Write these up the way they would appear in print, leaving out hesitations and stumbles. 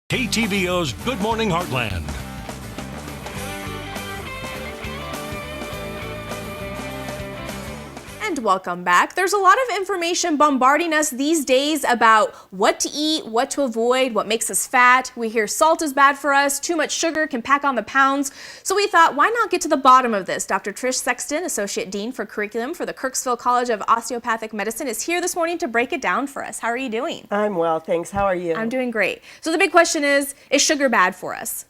KTVO's Good Morning Heartland. And welcome back. There's a lot of information bombarding us these days about what to eat, what to avoid, what makes us fat. We hear salt is bad for us, too much sugar can pack on the pounds. So we thought, why not get to the bottom of this? Dr. Trish Sexton, Associate Dean for Curriculum for the Kirksville College of Osteopathic Medicine, is here this morning to break it down for us. How are you doing? I'm well, thanks. How are you? I'm doing great. So the big question is sugar bad for us?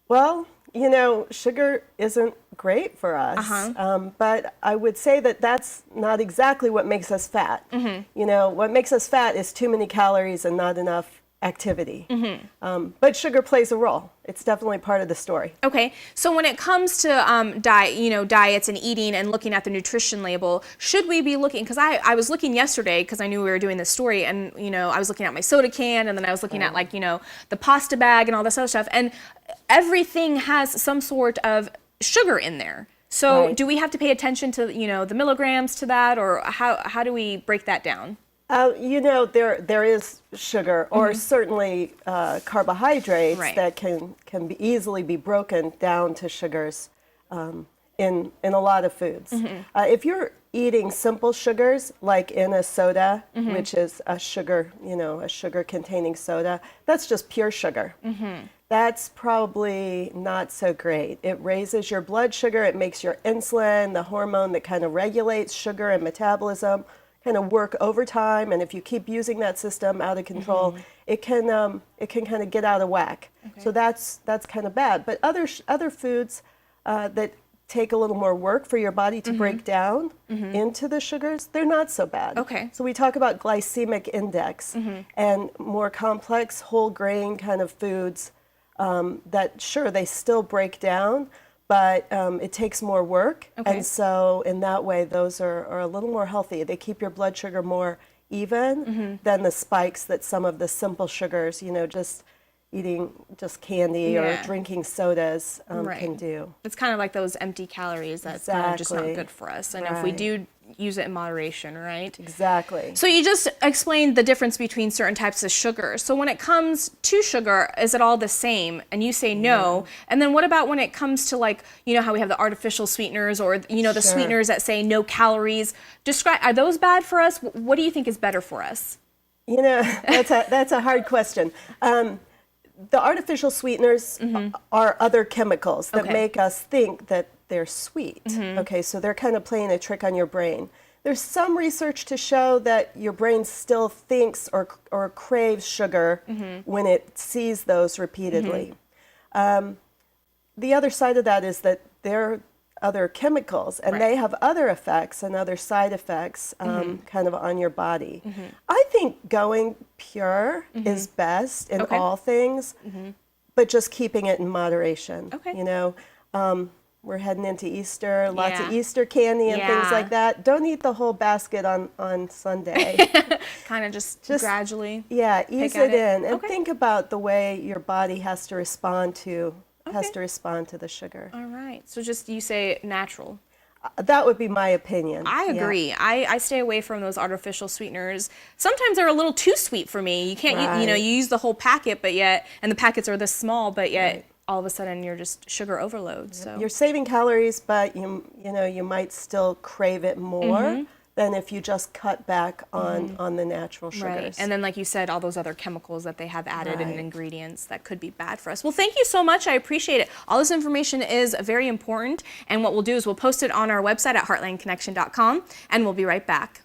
Well, you know, sugar isn't great for us, but I would say that that's not exactly what makes us fat. You know, what makes us fat is too many calories and not enough activity. But sugar plays a role. It's definitely part of the story. Okay, so when it comes to diets and eating and looking at the nutrition label, should we be looking, because I was looking yesterday because I knew we were doing this story, and I was looking at my soda can, and then I was looking at the pasta bag and all this other stuff, and everything has some sort of sugar in there. So do we have to pay attention to the milligrams to that, or how do we break that down? There is sugar, or certainly carbohydrates that can be easily be broken down to sugars in a lot of foods. If you're eating simple sugars, like in a soda, which is a sugar, a sugar-containing soda, that's just pure sugar. That's probably not so great. It raises your blood sugar, it makes your insulin, the hormone that kind of regulates sugar and metabolism, kind of work overtime, and if you keep using that system out of control, it can kind of get out of whack. So that's kind of bad. But other foods that take a little more work for your body to break down into the sugars, they're not so bad. Okay. So we talk about glycemic index and more complex whole grain kind of foods that sure they still break down, but it takes more work, and so in that way, those are a little more healthy. They keep your blood sugar more even than the spikes that some of the simple sugars, just eating just candy or drinking sodas can do. It's kind of like those empty calories that's kind of just not good for us. And if we do use it in moderation, right? Exactly. So you just explained the difference between certain types of sugar. So when it comes to sugar, is it all the same? And you say no. And then what about when it comes to how we have the artificial sweeteners or, the sweeteners that say no calories? Are those bad for us? What do you think is better for us? That's a hard question. The artificial sweeteners are other chemicals that make us think that they're sweet. Okay, so they're kind of playing a trick on your brain. There's some research to show that your brain still thinks or craves sugar when it sees those repeatedly. The other side of that is that they're other chemicals, and they have other effects and other side effects kind of on your body. I think going pure is best in all things, but just keeping it in moderation. We're heading into Easter, lots of Easter candy and things like that. Don't eat the whole basket on Sunday. Kind of just gradually ease it in and think about the way your body has to respond to the sugar. All right. So just you say natural. That would be my opinion. I agree. I stay away from those artificial sweeteners. Sometimes they're a little too sweet for me. You can't you use the whole packet, and the packets are this small, but yet all of a sudden you're just sugar overload. So you're saving calories, but you might still crave it more than if you just cut back on the natural sugars. Right. And then, like you said, all those other chemicals that they have added in ingredients that could be bad for us. Well, thank you so much. I appreciate it. All this information is very important. And what we'll do is we'll post it on our website at heartlandconnection.com, and we'll be right back.